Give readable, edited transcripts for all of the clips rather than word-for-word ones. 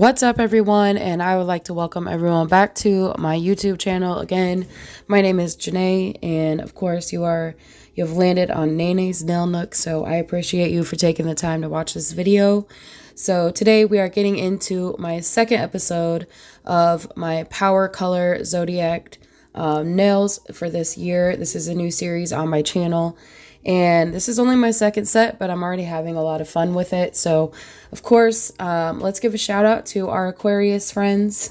What's up, everyone? And I would like to welcome everyone back to my YouTube channel again. My name is Janae, and of course you've landed on NAENAE's Nail Nook, so I appreciate you for taking the time to watch this video. So today we are getting into my second episode of my Power Color ZODIAC nails for this year. This is a new series on my channel. And this is only my second set, but I'm already having a lot of fun with it. So, of course, let's give a shout out to our Aquarius friends.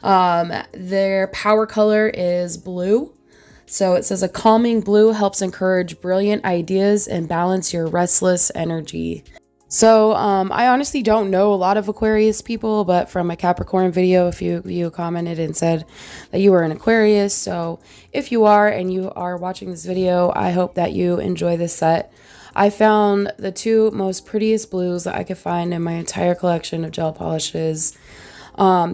Their power color is blue. So it says a calming blue helps encourage brilliant ideas and balance your restless energy. So I honestly don't know a lot of Aquarius people, but from a Capricorn video, a few of you commented and said that you were an Aquarius. So if you are and you are watching this video, I hope that you enjoy this set. I found the two most prettiest blues that I could find in my entire collection of gel polishes.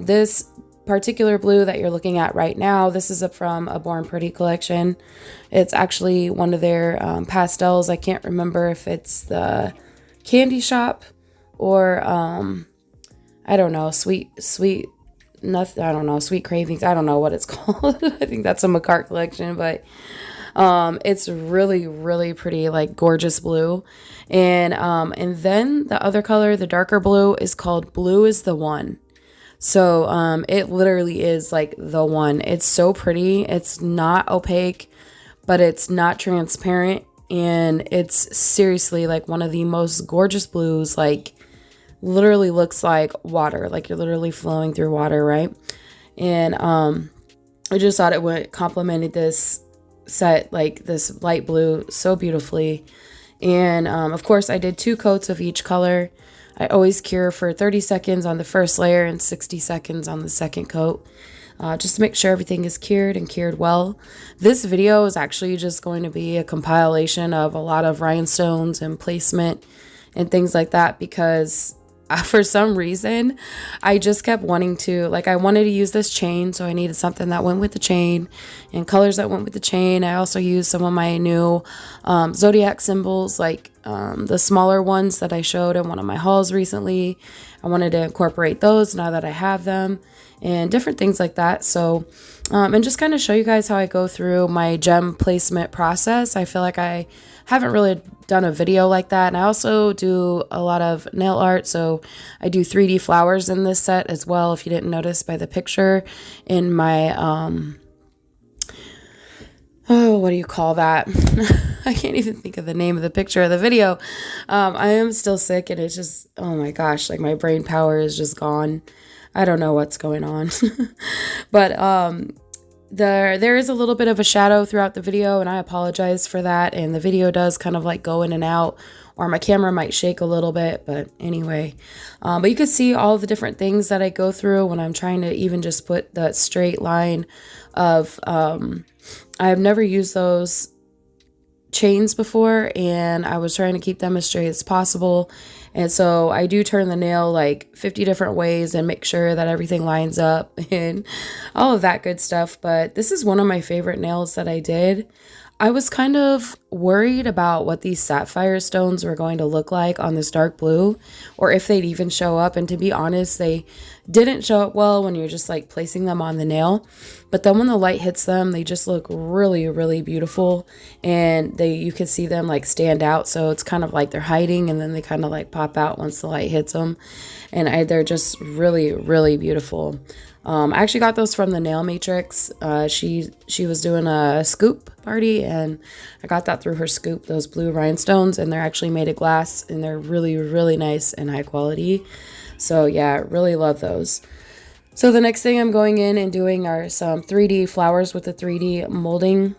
This particular blue that you're looking at right now, this is from a Born Pretty collection. It's actually one of their pastels. I can't remember if it's the Candy Shop or I don't know, sweet nothing, I don't know, Sweet Cravings, I don't know what it's called. I think that's a McCart collection, but it's really pretty, like gorgeous blue. And then the other color, the darker blue, is called Blue is the One. So it literally is like the one. It's so pretty. It's not opaque, but it's not transparent. And it's seriously like one of the most gorgeous blues, like literally looks like water, like you're literally flowing through water, right? And I just thought it would complemented this set, like this light blue, so beautifully. And of course I did 2 coats of each color. I always cure for 30 seconds on the first layer and 60 seconds on the second coat. Just to make sure everything is cured and cured well. This video is actually just going to be a compilation of a lot of rhinestones and placement and things like that, because for some reason I just kept wanting to, like, I wanted to use this chain, so I needed something that went with the chain and colors that went with the chain. I also used some of my new zodiac symbols, like the smaller ones that I showed in one of my hauls recently. I wanted to incorporate those now that I have them, and different things like that. So and just kind of show you guys how I go through my gem placement process. I feel like I haven't really done a video like that. And I also do a lot of nail art, so I do 3D flowers in this set as well, if you didn't notice by the picture in my oh, what do you call that? I can't even think of the name of the picture of the video. I am still sick, and it's just, oh my gosh, like my brain power is just gone. I don't know what's going on. But there is a little bit of a shadow throughout the video, and I apologize for that. And the video does kind of like go in and out, or my camera might shake a little bit, but anyway. But you can see all the different things that I go through when I'm trying to even just put that straight line of, I have never used those chains before, and I was trying to keep them as straight as possible. And so I do turn the nail like 50 different ways and make sure that everything lines up and all of that good stuff. But this is one of my favorite nails that I did. I was kind of worried about what these sapphire stones were going to look like on this dark blue, or if they'd even show up. And to be honest, they didn't show up well when you're just like placing them on the nail. But then when the light hits them, they just look really beautiful, and you can see them like stand out. So it's kind of like they're hiding, and then they kind of like pop out once the light hits them. And they're just really beautiful. I actually got those from the Nail Matrix. She was doing a scoop party, and I got that through her scoop, those blue rhinestones, and they're actually made of glass, and they're really nice and high quality. So yeah, really love those. So the next thing I'm going in and doing are some 3D flowers with the 3D molding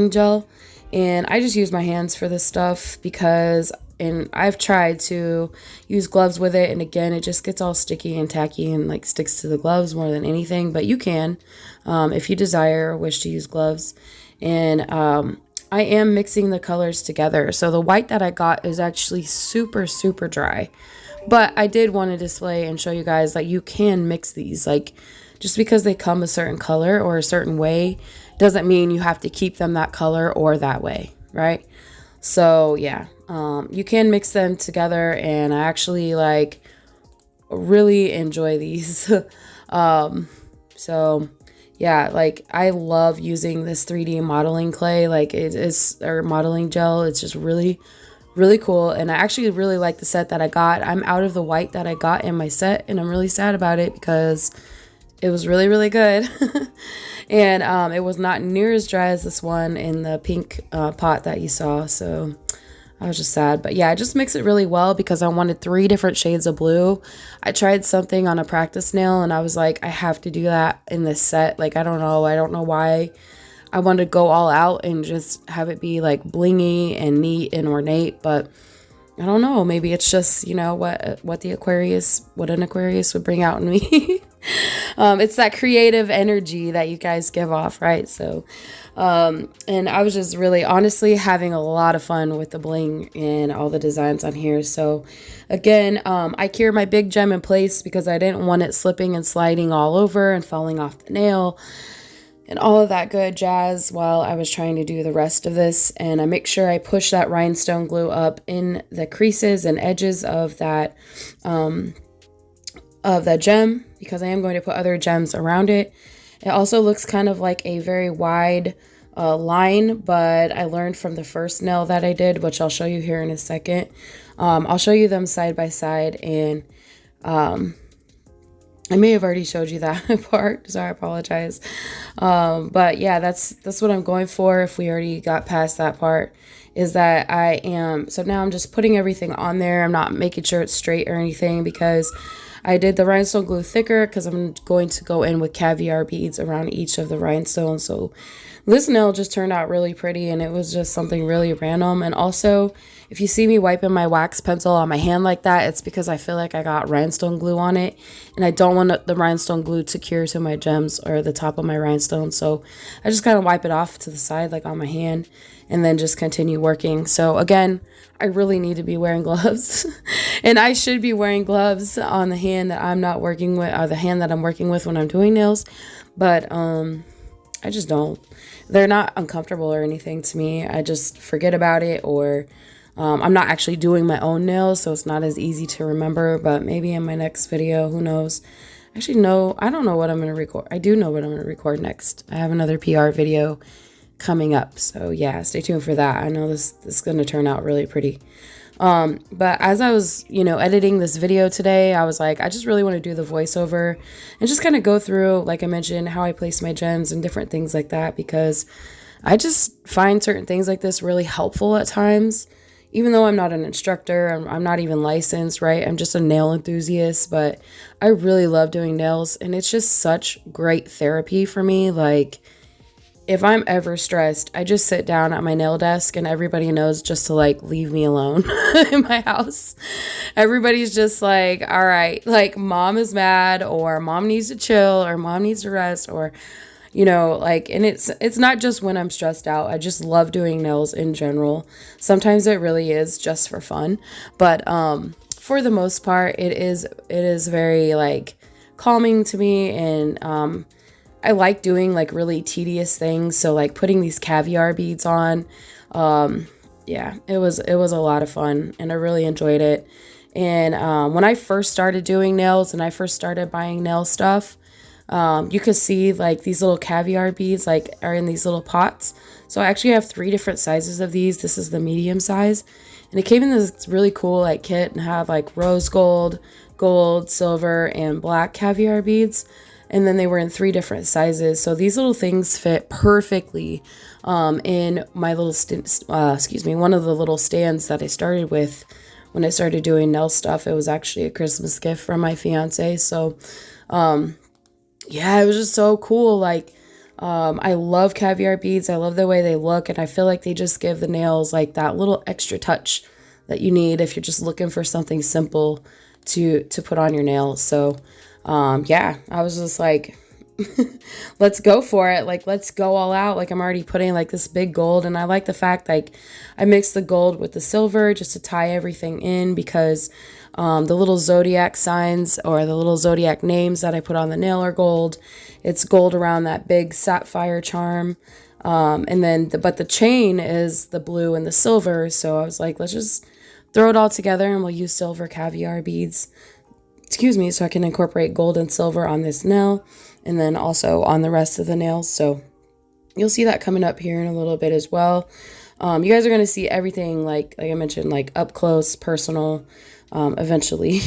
gel. And I just use my hands for this stuff because, and I've tried to use gloves with it, and again, it just gets all sticky and tacky and like sticks to the gloves more than anything. But you can, if you desire or wish to use gloves. And I am mixing the colors together. So the white that I got is actually super dry. But I did want to display and show you guys that you can mix these. Like, just because they come a certain color or a certain way doesn't mean you have to keep them that color or that way, right? So yeah, you can mix them together, and I actually like really enjoy these. So yeah, like I love using this 3D modeling clay, like it is, or modeling gel. It's just really, really cool. And I actually really like the set that I got. I'm out of the white that I got in my set, and I'm really sad about it because it was really, really good. And it was not near as dry as this one in the pink pot that you saw. So I was just sad. But yeah, I just mix it really well because I wanted 3 different shades of blue. I tried something on a practice nail and I was like, I have to do that in this set. Like, I don't know why I wanted to go all out and just have it be like blingy and neat and ornate. But I don't know, maybe it's just, you know, what an Aquarius would bring out in me. It's that creative energy that you guys give off, right? So and I was just really honestly having a lot of fun with the bling and all the designs on here. So again, I cured my big gem in place because I didn't want it slipping and sliding all over and falling off the nail and all of that good jazz while I was trying to do the rest of this. And I make sure I push that rhinestone glue up in the creases and edges of that gem, because I am going to put other gems around it. It also looks kind of like a very wide line, but I learned from the first nail that I did, which I'll show you here in a second. I'll show you them side by side, and I may have already showed you that part, so I apologize. But yeah, that's what I'm going for. If we already got past that part, is that so now I'm just putting everything on there. I'm not making sure it's straight or anything because I did the rhinestone glue thicker because I'm going to go in with caviar beads around each of the rhinestones. So this nail just turned out really pretty, and it was just something really random. And also, if you see me wiping my wax pencil on my hand like that, it's because I feel like I got rhinestone glue on it, and I don't want the rhinestone glue to cure to my gems or the top of my rhinestone. So I just kind of wipe it off to the side, like on my hand, and then just continue working. So again, I really need to be wearing gloves and I should be wearing gloves on the hand that I'm not working with, or the hand that I'm working with when I'm doing nails. But I just don't. They're not uncomfortable or anything to me. I just forget about it, or I'm not actually doing my own nails, so it's not as easy to remember. But maybe in my next video, who knows? Actually, no, I don't know what I'm going to record. I do know what I'm going to record next. I have another PR video coming up, so yeah, stay tuned for that. I know this is going to turn out really pretty. But as I was, you know, editing this video today, I was like, I just really want to do the voiceover and just kind of go through, like I mentioned, how I place my gems and different things like that, because I just find certain things like this really helpful at times. Even though I'm not an instructor, I'm not even licensed, right? I'm just a nail enthusiast, but I really love doing nails, and it's just such great therapy for me. Like, if I'm ever stressed, I just sit down at my nail desk, and everybody knows just to like leave me alone in my house. Everybody's just like, all right, like mom is mad, or mom needs to chill, or mom needs to rest, or, you know, like, and it's not just when I'm stressed out. I just love doing nails in general. Sometimes it really is just for fun, but for the most part, it is very like calming to me, and I like doing like really tedious things. So like putting these caviar beads on, yeah, it was a lot of fun, and I really enjoyed it. And when I first started doing nails and I first started buying nail stuff, you could see like these little caviar beads like are in these little pots. So I actually have 3 different sizes of these. This is the medium size, and it came in this really cool like kit and had like rose gold, silver, and black caviar beads. And then they were in 3 different sizes. So these little things fit perfectly in my little, one of the little stands that I started with when I started doing nail stuff. It was actually a Christmas gift from my fiance. So yeah, it was just so cool. Like, I love caviar beads. I love the way they look. And I feel like they just give the nails like that little extra touch that you need if you're just looking for something simple to put on your nails. So yeah, I was just like, let's go for it. Like, let's go all out. Like, I'm already putting like this big gold, and I like the fact like I mixed the gold with the silver just to tie everything in, because the little zodiac signs or the little zodiac names that I put on the nail are gold. It's gold around that big sapphire charm. And then but the chain is the blue and the silver. So I was like, let's just throw it all together, and we'll use silver caviar beads excuse me, so I can incorporate gold and silver on this nail and then also on the rest of the nails. So you'll see that coming up here in a little bit as well. You guys are going to see everything like I mentioned, like up close, personal, eventually.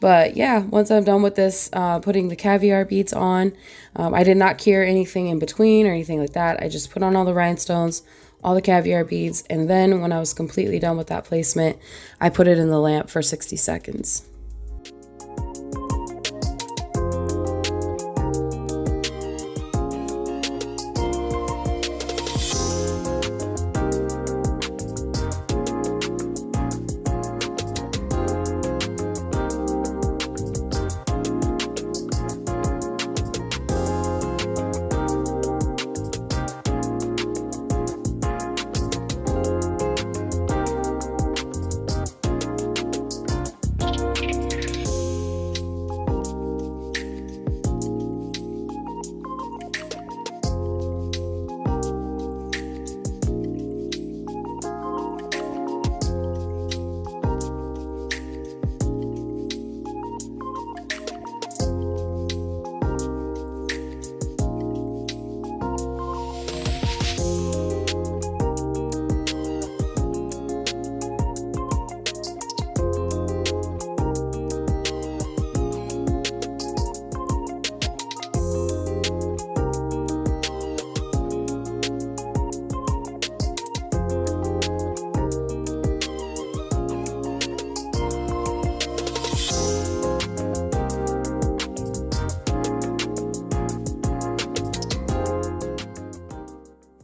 But yeah, once I'm done with this, putting the caviar beads on, I did not cure anything in between or anything like that. I just put on all the rhinestones, all the caviar beads, and then when I was completely done with that placement, I put it in the lamp for 60 seconds.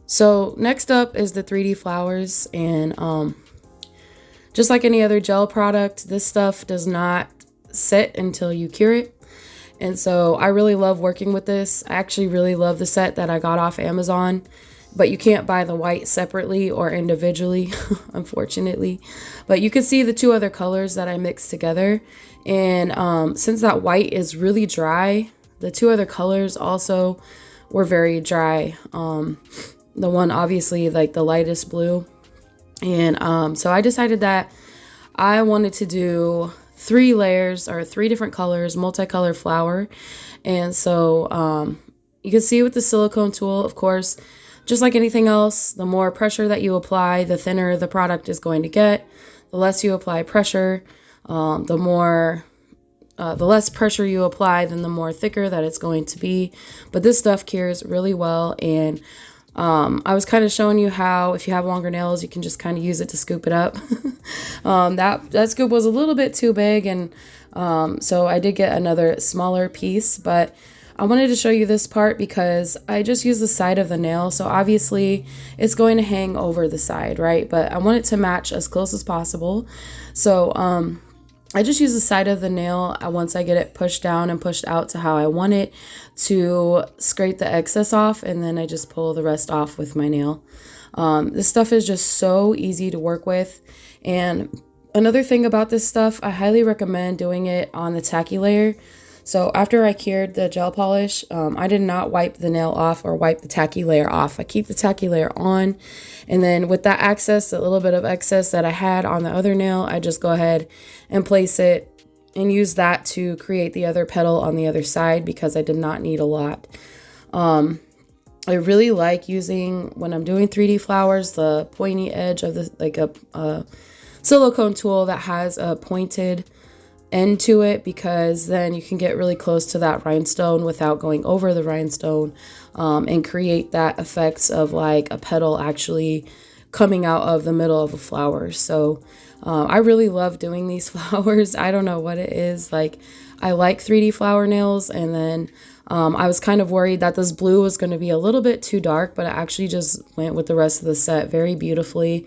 So next up is the 3D flowers, and just like any other gel product, this stuff does not sit until you cure it. And so I really love working with this. I actually really love the set that I got off Amazon, but you can't buy the white separately or individually, unfortunately. But you can see the two other colors that I mixed together. And since that white is really dry, the two other colors also were very dry. The one obviously like the lightest blue. And so I decided that I wanted to do 3 layers or 3 different colors, multicolor flower. And so you can see with the silicone tool, of course, just like anything else, the more pressure that you apply, the thinner the product is going to get. The less you apply pressure, the less pressure you apply, then the more thicker that it's going to be. But this stuff cures really well. And I was kind of showing you how if you have longer nails, you can just kind of use it to scoop it up. That scoop was a little bit too big, and so I did get another smaller piece, but I wanted to show you this part because I just used the side of the nail. So obviously it's going to hang over the side, right? But I want it to match as close as possible. So I just use the side of the nail once I get it pushed down and pushed out to how I want it to scrape the excess off, and then I just pull the rest off with my nail. This stuff is just so easy to work with. And another thing about this stuff, I highly recommend doing it on the tacky layer. So after I cured the gel polish, I did not wipe the nail off or wipe the tacky layer off. I keep the tacky layer on, and then with that excess, a little bit of excess that I had on the other nail, I just go ahead and place it and use that to create the other petal on the other side because I did not need a lot. I really like using, when I'm doing 3D flowers, the pointy edge of the, like a silicone tool that has a pointed end to it, because then you can get really close to that rhinestone without going over the rhinestone, and create that effects of like a petal actually coming out of the middle of a flower. So I really love doing these flowers. I don't know what it is. Like, I like 3D flower nails, and then I was kind of worried that this blue was going to be a little bit too dark, but it actually just went with the rest of the set very beautifully.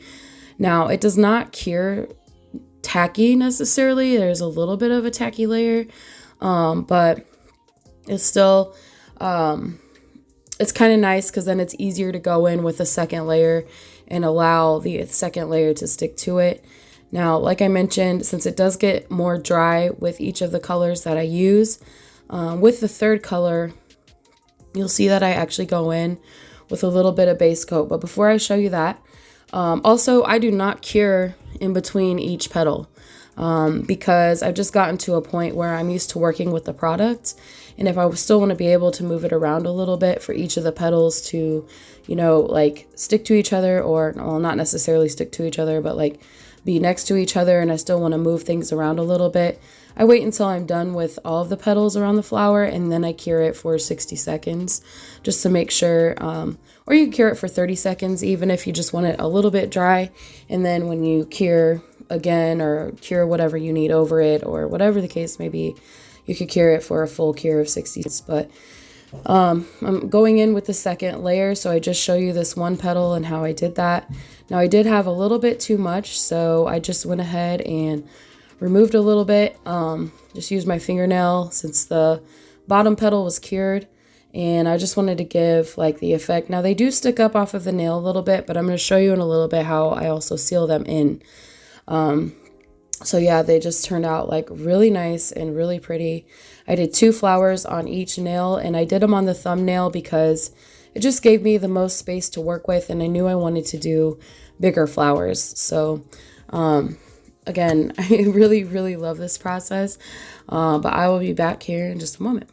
Now, it does not cure tacky necessarily. There's a little bit of a tacky layer, but it's still it's kind of nice because then it's easier to go in with a second layer and allow the second layer to stick to it. Now, like I mentioned, since it does get more dry with each of the colors that I use, with the third color, you'll see that I actually go in with a little bit of base coat. But before I show you that, also, I do not cure in between each petal. because I've just gotten to a point where I'm used to working with the product. And if I still want to be able to move it around a little bit for each of the petals to, you know, like stick to each other, or, well, not necessarily stick to each other, but like be next to each other, and I still want to move things around a little bit, I wait until I'm done with all of the petals around the flower, and then I cure it for 60 seconds just to make sure, or you can cure it for 30 seconds even if you just want it a little bit dry. And then when you cure again, or cure whatever you need over it, or whatever the case may be, you could cure it for a full cure of 60 seconds. But I'm going in with the second layer, so I just show you this one petal and how I did that. Now I did have a little bit too much, so I just went ahead and removed a little bit. Just used my fingernail since the bottom petal was cured, and I just wanted to give like the effect. Now they do stick up off of the nail a little bit, but I'm going to show you in a little bit how I also seal them in. So yeah, they just turned out like really nice and really pretty. I did 2 flowers on each nail, and I did them on the thumbnail because it just gave me the most space to work with, and I knew I wanted to do bigger flowers. So again, I really, really love this process, but I will be back here in just a moment.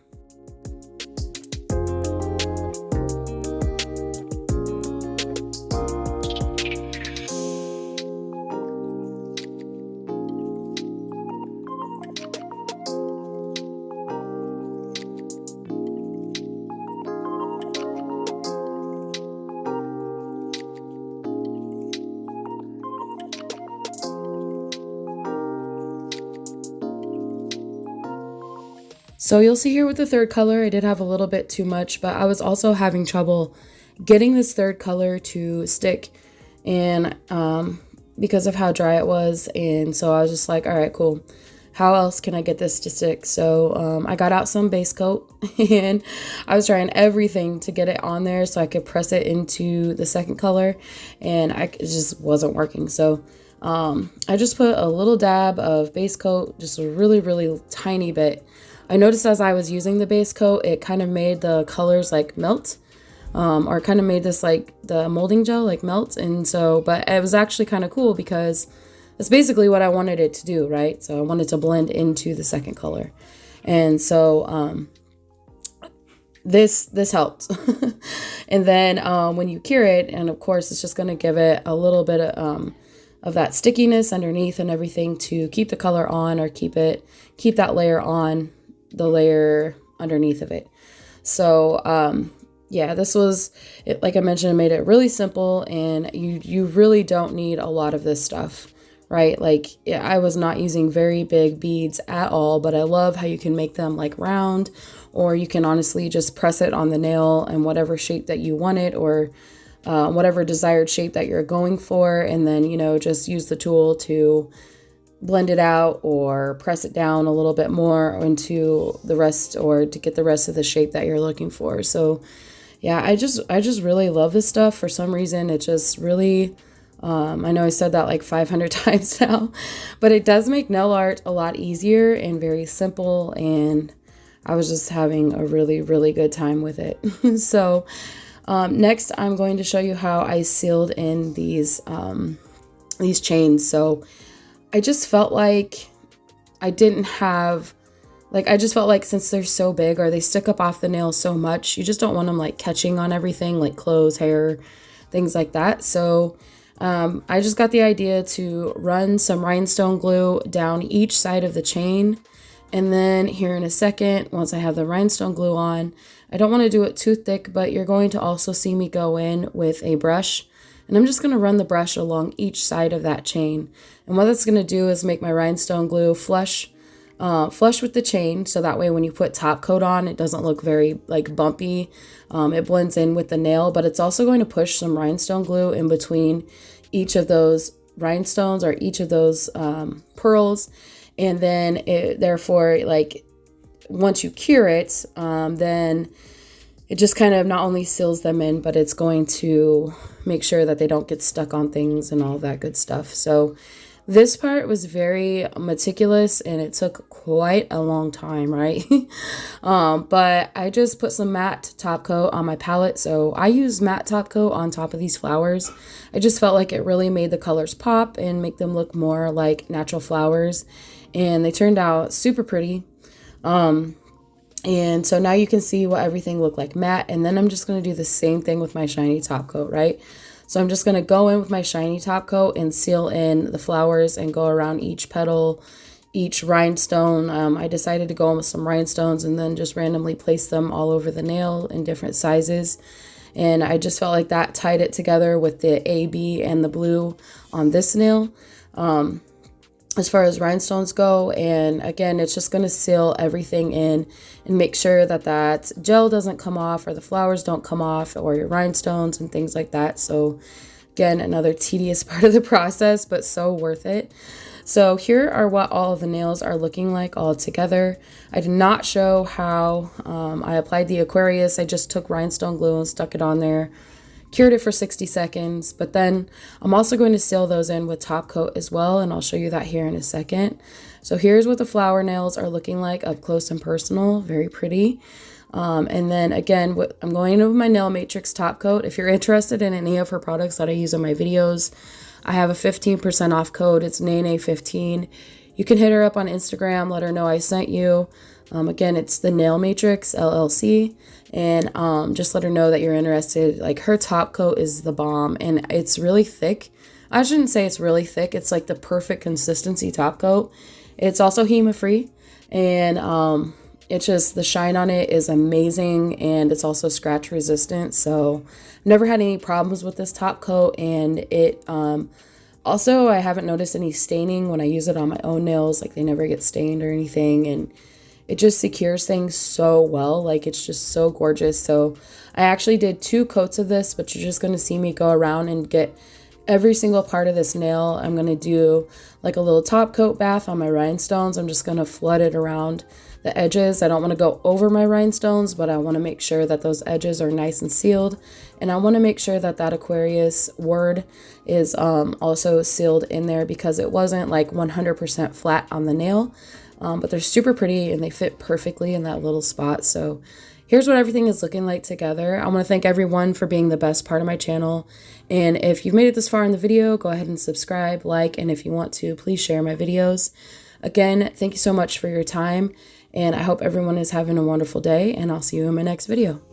So you'll see here with the third color, I did have a little bit too much, but I was also having trouble getting this third color to stick, and because of how dry it was. And so I was just like, all right, cool. How else can I get this to stick? So I got out some base coat, and I was trying everything to get it on there so I could press it into the second color, and it just wasn't working. So I just put a little dab of base coat, just a really, really tiny bit. I noticed as I was using the base coat, it kind of made the colors like melt, or kind of made this like the molding gel like melt. And so, but it was actually kind of cool because that's basically what I wanted it to do, right? So I wanted to blend into the second color. And so this helped. And then when you cure it, and of course it's just going to give it a little bit of that stickiness underneath and everything to keep the color on, or keep that layer on the layer underneath of it. So yeah, this was it. Like I mentioned, it made it really simple, and you really don't need a lot of this stuff, right? Like I was not using very big beads at all, but I love how you can make them like round, or you can honestly just press it on the nail in whatever shape that you want it, or whatever desired shape that you're going for, and then, you know, just use the tool to blend it out or press it down a little bit more into the rest, or to get the rest of the shape that you're looking for. So yeah, I just really love this stuff. For some reason, it just really, I know I said that like 500 times now, but it does make nail art a lot easier and very simple. And I was just having a really, really good time with it. So next I'm going to show you how I sealed in these chains. So I just felt like I just felt like since they're so big, or they stick up off the nail so much, you just don't want them like catching on everything, like clothes, hair, things like that. So I just got the idea to run some rhinestone glue down each side of the chain. And then here in a second, once I have the rhinestone glue on, I don't want to do it too thick, but you're going to also see me go in with a brush. And I'm just going to run the brush along each side of that chain. And what that's going to do is make my rhinestone glue flush with the chain. So that way when you put top coat on, it doesn't look very like bumpy. It blends in with the nail, but it's also going to push some rhinestone glue in between each of those rhinestones, or each of those pearls. And then therefore, like once you cure it, then it just kind of not only seals them in, but it's going to make sure that they don't get stuck on things and all that good stuff. So This part was very meticulous and it took quite a long time, right? But I just put some matte top coat on my palette. So I use matte top coat on top of these flowers. I just felt like it really made the colors pop and make them look more like natural flowers. And they turned out super pretty. And so now you can see what everything looked like matte. And then I'm just going to do the same thing with my shiny top coat, right? So I'm just going to go in with my shiny top coat and seal in the flowers and go around each petal, each rhinestone. I decided to go in with some rhinestones and then just randomly place them all over the nail in different sizes. And I just felt like that tied it together with the A, B, and the blue on this nail. As far as rhinestones go, and again, it's just going to seal everything in and make sure that that gel doesn't come off or the flowers don't come off or your rhinestones and things like that. So again, another tedious part of the process, but so worth it. So here are what all of the nails are looking like all together. I did not show how I applied the Aquarius. I just took rhinestone glue and stuck it on there, cured it for 60 seconds, but then I'm also going to seal those in with top coat as well, and I'll show you that here in a second. So here's what the flower nails are looking like up close and personal, very pretty. And then again, I'm going in with my nail matrix top coat. If you're interested in any of her products that I use in my videos, I have a 15% off code. It's NAENAE15. You can hit her up on Instagram, let her know I sent you. Again, it's the Nail Matrix LLC, and just let her know that you're interested. Like, her top coat is the bomb, and it's really thick. I shouldn't say it's really thick. It's like the perfect consistency top coat. It's also HEMA free, and it's just, the shine on it is amazing, and it's also scratch resistant. So I've never had any problems with this top coat, and it also, I haven't noticed any staining when I use it on my own nails. Like, they never get stained or anything, and it just secures things so well. Like, it's just so gorgeous. So I actually did 2 coats of this, but you're just going to see me go around and get every single part of this nail. I'm going to do like a little top coat bath on my rhinestones. I'm just going to flood it around the edges. I don't want to go over my rhinestones, but I want to make sure that those edges are nice and sealed. And I want to make sure that that Aquarius word is also sealed in there, because it wasn't like 100% flat on the nail. But they're super pretty and they fit perfectly in that little spot. So here's what everything is looking like together. I want to thank everyone for being the best part of my channel. And if you've made it this far in the video, go ahead and subscribe, like, and if you want to, please share my videos. Again, thank you so much for your time, and I hope everyone is having a wonderful day, and I'll see you in my next video.